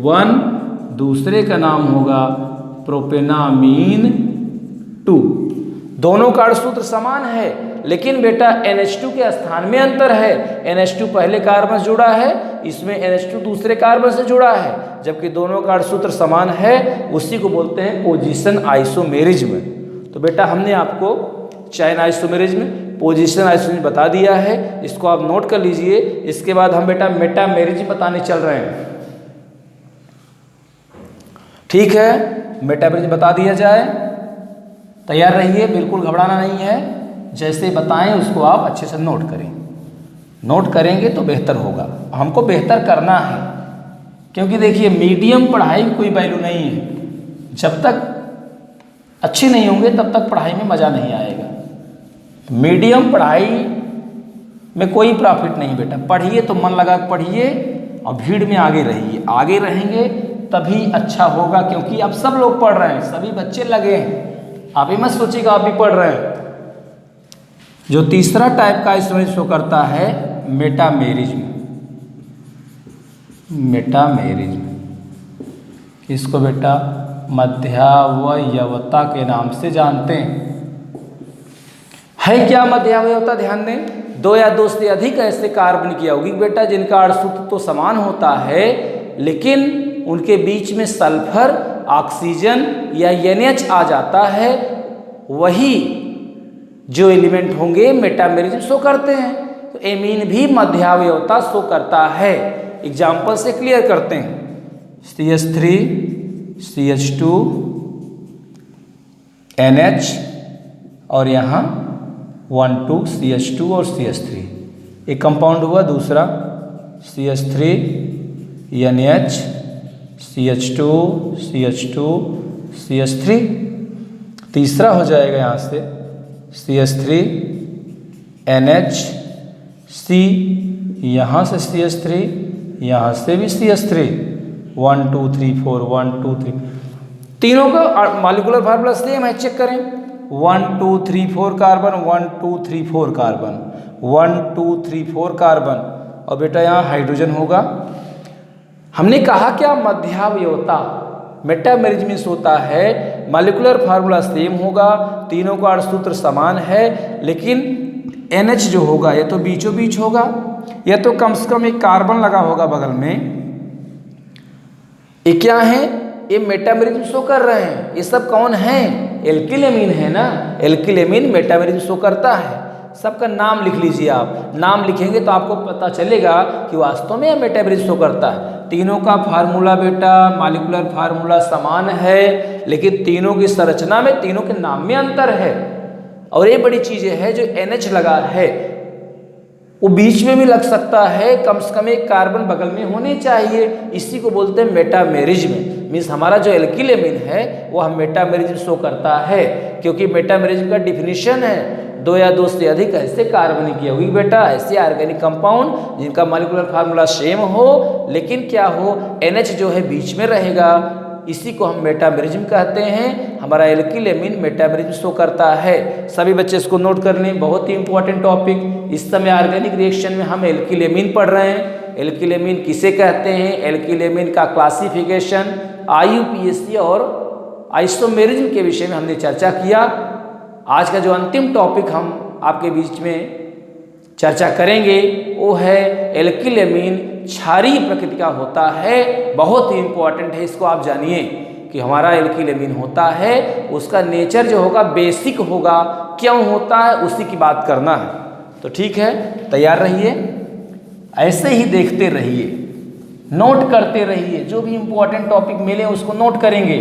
1, दूसरे का नाम होगा प्रोपेनामीन 2। दोनों का अणुसूत्र समान है, लेकिन बेटा NH2 के स्थान में अंतर है। NH2 पहले कार्बन से जुड़ा है, इसमें NH2 दूसरे कार्बन से जुड़ा है, जबकि दोनों का अणुसूत्र समान है। उसी को बोलते हैं पोजीशन आइसोमेरिज्म। तो बेटा हमने आपको चैन आइसोमेरिज्म, पोजीशन आइसोमेरिज्म बता दिया है, इसको आप नोट कर लीजिए। इसके बाद हम बेटा मेटामेरिज्म बताने चल रहे हैं। ठीक है, मेटामेरिज्म बता दिया जाए, तैयार रहिए, बिल्कुल घबराना नहीं है। जैसे बताएं उसको आप अच्छे से नोट करें, नोट करेंगे तो बेहतर होगा, हमको बेहतर करना है। क्योंकि देखिए मीडियम पढ़ाई में कोई वैल्यू नहीं है, जब तक अच्छे नहीं होंगे तब तक पढ़ाई में मज़ा नहीं आएगा। मीडियम पढ़ाई में कोई प्रॉफिट नहीं बेटा, पढ़िए तो मन लगा पढ़िए और भीड़ में आगे रहिए, आगे रहेंगे तभी अच्छा होगा। क्योंकि अब सब लोग पढ़ रहे हैं, सभी बच्चे लगे हैं, आप ही मत सोचिएगा आप भी पढ़ रहे हैं। जो तीसरा टाइप का आइसोमेरिज्म शो करता है मेटामेरिज्म, मेटामेरिज्म इसको बेटा मध्यावयवता के नाम से जानते हैं। है क्या मध्यावयवता? ध्यान दें, दो या दो से अधिक ऐसे कार्बन की यौगिक बेटा जिनका अणुसूत्र तो समान होता है लेकिन उनके बीच में सल्फर, ऑक्सीजन या NH आ जाता है, वही जो एलिमेंट होंगे मेटामेरिज्म शो करते हैं। तो एमीन भी मध्यावयवता शो करता है। एग्जाम्पल से क्लियर करते हैं, CH3 CH2 NH और यहाँ 1 2 CH2 और CH3, एक कंपाउंड हुआ। दूसरा CH3 NH CH2 CH2 CH3, तीसरा हो जाएगा यहाँ से CH3 NH C, यहाँ से CH3, यहाँ से भी CH3, 1 2 3 4 1 2 3, तीनों का मॉलिक्यूलर फार्मूला सेम है, चेक करें। 1 2 3 4 कार्बन, 1 2 3 4 कार्बन, 1 2 3 4 कार्बन, और बेटा यहाँ हाइड्रोजन होगा। हमने कहा क्या मध्यावयवता मेटामेरिज्म होता है, मॉलिक्यूलर फार्मूला सेम होगा, तीनों का अणुसूत्र समान है, लेकिन NH जो होगा या तो बीचों बीच होगा या तो कम से कम एक कार्बन लगा होगा बगल में। ये क्या है? ये मेटामेरिज्म शो कर रहे हैं। ये सब कौन है? एल्किल एमीन है ना, एल्किल एमीन मेटामेरिज्म शो करता है। सबका नाम लिख लीजिए आप, नाम लिखेंगे तो आपको पता चलेगा कि वास्तव में यह मेटामेरिज्म शो करता है। तीनों का फार्मूला बेटा मॉलिक्यूलर फार्मूला समान है, लेकिन तीनों की संरचना में, तीनों के नाम में अंतर है। और ये बड़ी चीज़ है, जो NH लगा है वो बीच में भी लग सकता है, कम से कम एक कार्बन बगल में होने चाहिए। इसी को बोलते हैं मेटामेरिज्म। मीन्स हमारा जो एल्किल एमीन है वो हम मेटामेरिज्म शो करता है, क्योंकि मेटामेरिज्म का डिफिनीशन है दो या दो से अधिक ऐसे कार्बनिक यौगिक बेटा, ऐसे ऑर्गेनिक कंपाउंड जिनका मॉलिक्यूलर फार्मूला सेम हो लेकिन क्या हो, NH जो है बीच में रहेगा। इसी को हम मेटामेरिज्म कहते हैं। हमारा एल्किल एमीन मेटामेरिज्म शो करता है। सभी बच्चे इसको नोट कर लें, बहुत ही इंपॉर्टेंट टॉपिक। इस समय ऑर्गेनिक रिएक्शन में हम एल्किल एमीन पढ़ रहे हैं। एल्किल एमीन किसे कहते हैं, एल्किल एमीन का क्लासिफिकेशन, IUPAC और आइसोमेरिज्म के विषय में हमने चर्चा किया। आज का जो अंतिम टॉपिक हम आपके बीच में चर्चा करेंगे वो है एल्किल एमीन क्षारीय प्रकृति का होता है। बहुत ही इंपॉर्टेंट है, इसको आप जानिए कि हमारा एल्किल एमीन होता है, उसका नेचर जो होगा बेसिक होगा, क्यों होता है उसी की बात करना है। तो ठीक है, तैयार रहिए, ऐसे ही देखते रहिए, नोट करते रहिए। जो भी इंपॉर्टेंट टॉपिक मिले उसको नोट करेंगे,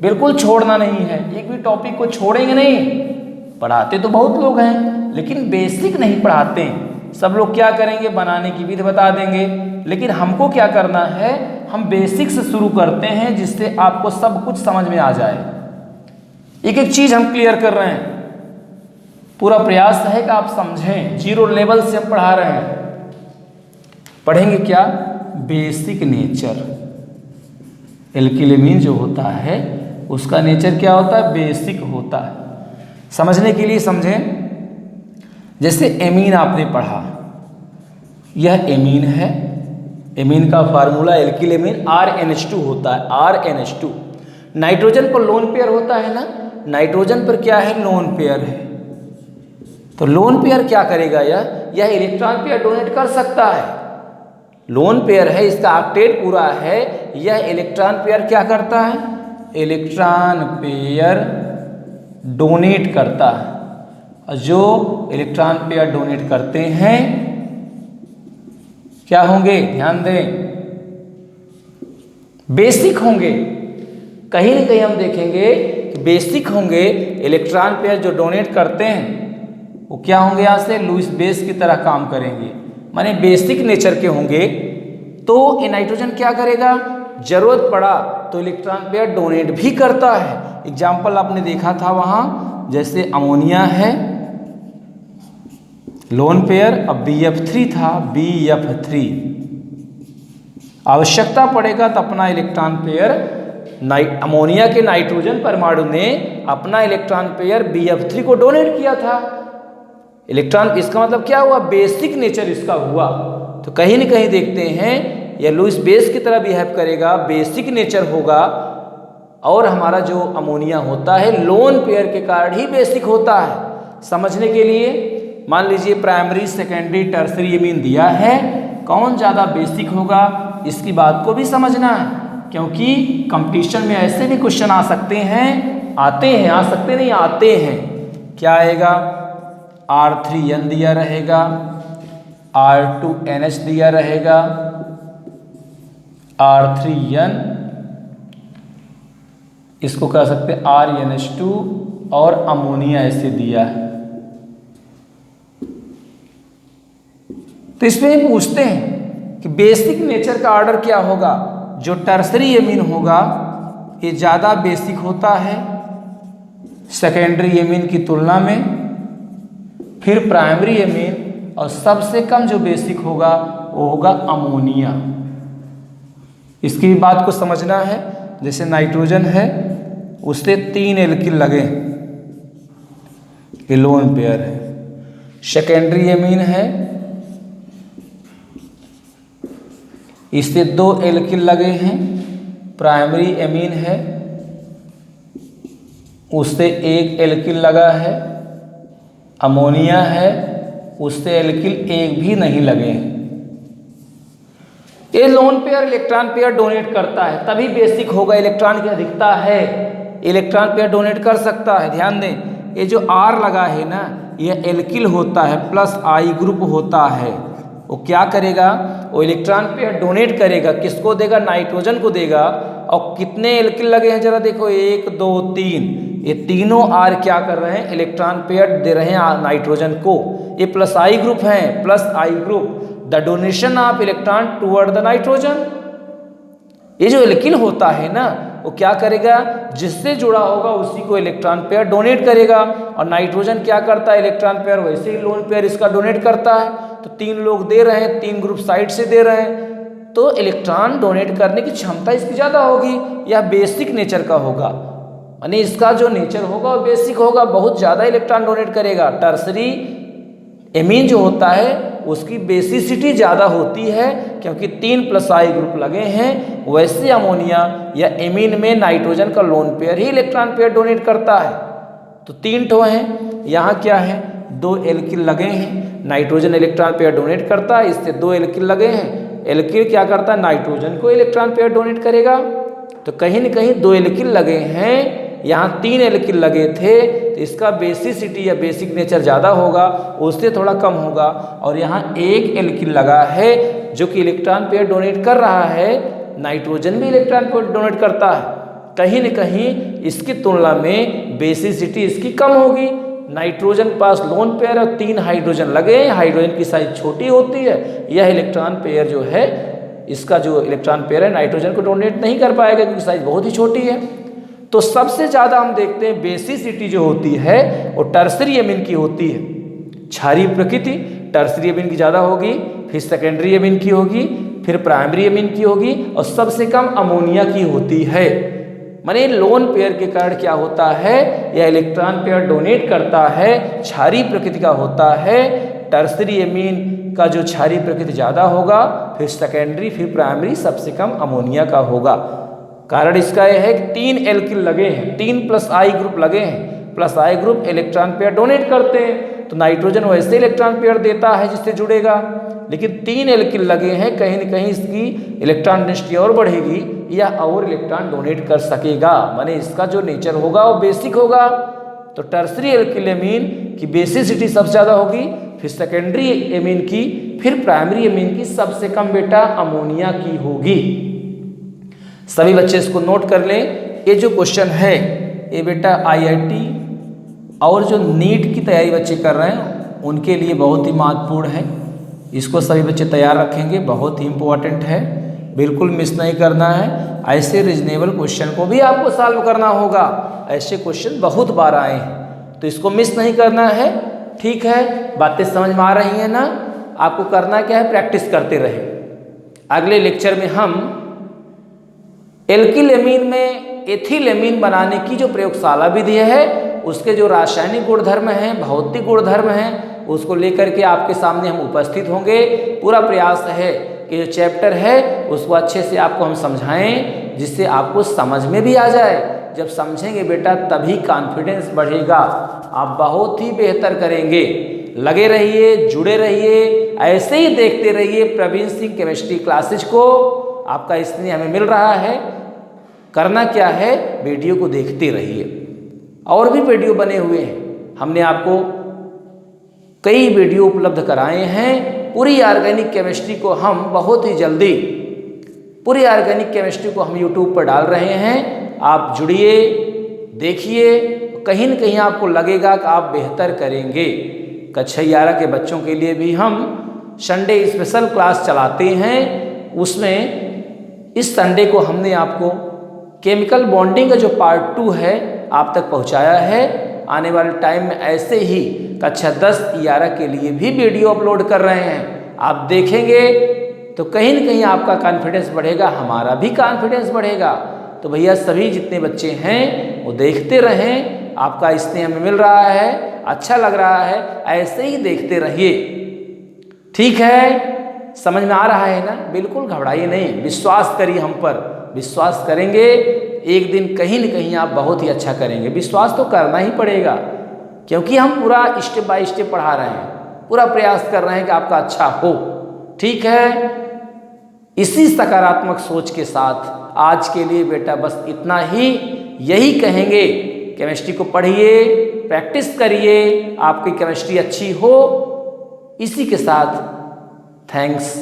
बिल्कुल छोड़ना नहीं है, एक भी टॉपिक को छोड़ेंगे नहीं। पढ़ाते तो बहुत लोग हैं लेकिन बेसिक नहीं पढ़ाते। सब लोग क्या करेंगे, बनाने की विधि बता देंगे, लेकिन हमको क्या करना है, हम बेसिक से शुरू करते हैं जिससे आपको सब कुछ समझ में आ जाए। एक एक चीज हम क्लियर कर रहे हैं, पूरा प्रयास है कि आप समझें। जीरो लेवल से हम पढ़ा रहे हैं। पढ़ेंगे क्या, बेसिक नेचर। एल्किल एमीन जो होता है उसका नेचर क्या होता है, बेसिक होता है। समझने के लिए समझें, जैसे एमीन आपने पढ़ा, यह एमीन है, एमीन का फार्मूला एल्किल एमीन RNH2 होता है, RNH2। नाइट्रोजन पर लोन पेयर होता है ना, नाइट्रोजन पर क्या है, लोन पेयर है। तो लोन पेयर क्या करेगा, यह इलेक्ट्रॉन पेयर डोनेट कर सकता है। लोन पेयर है, इसका ऑक्टेट पूरा है, यह इलेक्ट्रॉन पेयर क्या करता है, इलेक्ट्रॉन पेयर डोनेट करता है। और जो इलेक्ट्रॉन पेयर डोनेट करते हैं क्या होंगे, ध्यान दें, बेसिक होंगे। कहीं ना कहीं हम देखेंगे कि बेसिक होंगे। इलेक्ट्रॉन पेयर जो डोनेट करते हैं वो क्या होंगे, यहां से लुईस बेस की तरह काम करेंगे, माने बेसिक नेचर के होंगे। तो ये नाइट्रोजन क्या करेगा, जरूरत पड़ा तो इलेक्ट्रॉन पेयर डोनेट भी करता है। एग्जाम्पल आपने देखा था वहां, जैसे अमोनिया है लोन पेयर, अब BF3 था, BF3 आवश्यकता पड़ेगा तो अपना इलेक्ट्रॉन पेयर अमोनिया के नाइट्रोजन परमाणु ने अपना इलेक्ट्रॉन पेयर BF3 को डोनेट किया था। इलेक्ट्रॉन, इसका मतलब क्या हुआ, बेसिक नेचर इसका हुआ। तो कहीं न कहीं देखते हैं यह लुईस बेस की तरह बिहेव करेगा, बेसिक नेचर होगा। और हमारा जो अमोनिया होता है लोन पेयर के कारण ही बेसिक होता है। समझने के लिए मान लीजिए प्राइमरी, सेकेंडरी, टर्सरी एमीन दिया है, कौन ज़्यादा बेसिक होगा इसकी बात को भी समझना है, क्योंकि कंपटीशन में ऐसे भी क्वेश्चन आ सकते हैं, आ सकते नहीं, आते हैं। क्या आएगा, R3N दिया रहेगा, R2NH दिया रहेगा, R3N, इसको कह सकते हैं RNH2, और अमोनिया ऐसे दिया है। तो इसमें पूछते हैं कि बेसिक नेचर का ऑर्डर क्या होगा। जो टर्सरी एमीन होगा ये ज़्यादा बेसिक होता है सेकेंडरी एमीन की तुलना में, फिर प्राइमरी एमीन, और सबसे कम जो बेसिक होगा वो होगा अमोनिया। इसकी भी बात को समझना है। जैसे नाइट्रोजन है उससे 3 एल्किल लगे, ये लोन पेयर है। सेकेंडरी एमीन है, इससे 2 एल्किल लगे हैं। प्राइमरी एमीन है, उससे 1 एल्किल लगा है। अमोनिया है, उससे एल्किल 1 भी नहीं लगे हैं। ये lone pair electron pair donate करता है, तभी बेसिक होगा। इलेक्ट्रॉन की अधिकता है, इलेक्ट्रॉन पेयर डोनेट कर सकता है। ध्यान दें, ये जो R लगा है ना, यह एल्किल होता है, प्लस I ग्रुप होता है। वो क्या करेगा, वो इलेक्ट्रॉन पेयर डोनेट करेगा, किसको देगा, नाइट्रोजन को देगा। और कितने एल्किल लगे हैं जरा देखो, 1 2 3, ये तीनों R क्या कर रहे हैं, इलेक्ट्रॉन पेयर दे रहे हैं नाइट्रोजन को। ये प्लस I ग्रुप है, plus I group, the donation of electron toward the nitrogen. ये जो एल्किल होता है ना, वो क्या करेगा, जिससे जुड़ा होगा उसी को इलेक्ट्रॉन पेयर डोनेट करेगा। और नाइट्रोजन क्या करता है, इलेक्ट्रॉन पेयर वैसे ही लोन पेयर इसका डोनेट करता है। तो 3 लोग दे रहे हैं, 3 ग्रुप साइड से दे रहे हैं, तो इलेक्ट्रॉन डोनेट करने की क्षमता इसकी ज़्यादा होगी। यह बेसिक नेचर का होगा, यानी इसका जो नेचर होगा वो बेसिक होगा, बहुत ज़्यादा इलेक्ट्रॉन डोनेट करेगा। टर्सरी एमीन जो होता है उसकी बेसिसिटी ज़्यादा होती है, क्योंकि 3 प्लस I ग्रुप लगे हैं। वैसे अमोनिया या एमीन में नाइट्रोजन का लोन पेयर ही इलेक्ट्रॉन पेयर डोनेट करता है। तो 3 ठो हैं, यहाँ क्या है, 2 एल्किल लगे हैं, नाइट्रोजन इलेक्ट्रॉन पेयर डोनेट करता है, इससे 2 एल्किल लगे हैं। एल्किल क्या करता है, नाइट्रोजन को इलेक्ट्रॉन पेयर डोनेट करेगा। तो कहीं न कहीं 2 एल्किल लगे हैं, यहाँ 3 एल्किल लगे थे, तो इसका बेसिसिटी या बेसिक नेचर ज़्यादा होगा, उससे थोड़ा कम होगा। और यहाँ 1 एल्किल लगा है जो कि इलेक्ट्रॉन पेयर डोनेट कर रहा है, नाइट्रोजन भी इलेक्ट्रॉन पेयर डोनेट करता है। कहीं न कहीं इसकी तुलना में बेसिसिटी इसकी कम होगी। नाइट्रोजन पास लोन पेयर और 3 हाइड्रोजन लगे हैं, हाइड्रोजन की साइज छोटी होती है। यह इलेक्ट्रॉन पेयर जो है, इसका जो इलेक्ट्रॉन पेयर है नाइट्रोजन को डोनेट नहीं कर पाएगा क्योंकि साइज बहुत ही छोटी है। तो सबसे ज़्यादा हम देखते हैं बेसिसिटी जो होती है वो टर्सरी एमीन की होती है। क्षारीय प्रकृति टर्सरी एमीन की ज़्यादा होगी, फिर सेकेंडरी एमीन की होगी, फिर प्राइमरी एमीन की होगी, और सबसे कम अमोनिया की होती है। माने लोन पेयर के कारण क्या होता है, यह इलेक्ट्रॉन पेयर डोनेट करता है, क्षारीय प्रकृति का होता है। टर्सरी एमीन का जो क्षारीय प्रकृति ज़्यादा होगा, फिर सेकेंडरी, फिर प्राइमरी, सबसे कम अमोनिया का होगा। कारण इसका यह है कि 3 एल्किल लगे हैं, 3 प्लस I ग्रुप लगे हैं। Plus I group electron pair donate करते हैं, तो नाइट्रोजन वैसे इलेक्ट्रॉन पेयर देता है जिससे जुड़ेगा। लेकिन 3 एल्किल लगे हैं, कहीं न कहीं इसकी इलेक्ट्रॉन डेंसिटी और बढ़ेगी या और इलेक्ट्रॉन डोनेट कर सकेगा। माने इसका जो नेचर होगा वो बेसिक होगा। तो टर्सरी एल्किल एमीन की बेसिसिटी सबसे ज़्यादा होगी, फिर सेकेंडरी एमीन की, फिर प्राइमरी एमीन की सबसे कम बेटा अमोनिया की होगी। सभी बच्चे इसको नोट कर लें। ये जो क्वेश्चन है ये बेटा IIT और जो नीट की तैयारी बच्चे कर रहे हैं उनके लिए बहुत ही महत्वपूर्ण है। इसको सभी बच्चे तैयार रखेंगे, बहुत ही इम्पोर्टेंट है, बिल्कुल मिस नहीं करना है। ऐसे रीजनेबल क्वेश्चन को भी आपको सॉल्व करना होगा, ऐसे क्वेश्चन बहुत बार आए हैं, तो इसको मिस नहीं करना है। ठीक है, बातें समझ में आ रही हैं ना? आपको करना क्या है, प्रैक्टिस करते रहे। अगले लेक्चर में हम एल्किल एमीन में एथिल एमीन बनाने की जो प्रयोगशाला विधि है उसके जो रासायनिक गुणधर्म हैं, भौतिक गुणधर्म हैं, उसको लेकर के आपके सामने हम उपस्थित होंगे। पूरा प्रयास है कि जो चैप्टर है उसको अच्छे से आपको हम समझाएं, जिससे आपको समझ में भी आ जाए। जब समझेंगे बेटा तभी कॉन्फिडेंस बढ़ेगा, आप बहुत ही बेहतर करेंगे। लगे रहिए, जुड़े रहिए, ऐसे ही देखते रहिए प्रवीण सिंह केमिस्ट्री क्लासेज को। आपका स्नेह हमें मिल रहा है, करना क्या है, वीडियो को देखते रहिए। और भी वीडियो बने हुए हैं, हमने आपको कई वीडियो उपलब्ध कराए हैं। पूरी ऑर्गेनिक केमिस्ट्री को हम बहुत ही जल्दी, पूरी ऑर्गेनिक केमिस्ट्री को हम यूट्यूब पर डाल रहे हैं। आप जुड़िए, देखिए, कहीं न कहीं आपको लगेगा कि आप बेहतर करेंगे। कक्षा 11 के बच्चों के लिए भी हम संडे स्पेशल क्लास चलाते हैं। उसमें इस संडे को हमने आपको केमिकल बॉन्डिंग का जो पार्ट 2 है आप तक पहुंचाया है। आने वाले टाइम में ऐसे ही कक्षा 10 11 के लिए भी वीडियो अपलोड कर रहे हैं। आप देखेंगे तो कहीं न कहीं आपका कॉन्फिडेंस बढ़ेगा, हमारा भी कॉन्फिडेंस बढ़ेगा। तो भैया सभी जितने बच्चे हैं वो देखते रहें, आपका स्नेह हमें मिल रहा है, अच्छा लग रहा है, ऐसे ही देखते रहिए। ठीक है, समझ में आ रहा है ना? बिल्कुल घबराइए नहीं, विश्वास करिए हम पर, विश्वास करेंगे एक दिन कहीं न कहीं आप बहुत ही अच्छा करेंगे। विश्वास तो करना ही पड़ेगा, क्योंकि हम पूरा स्टेप बाय स्टेप पढ़ा रहे हैं, पूरा प्रयास कर रहे हैं कि आपका अच्छा हो। ठीक है, इसी सकारात्मक सोच के साथ आज के लिए बेटा बस इतना ही, यही कहेंगे। केमिस्ट्री को पढ़िए, प्रैक्टिस करिए, आपकी केमिस्ट्री अच्छी हो। इसी के साथ थैंक्स।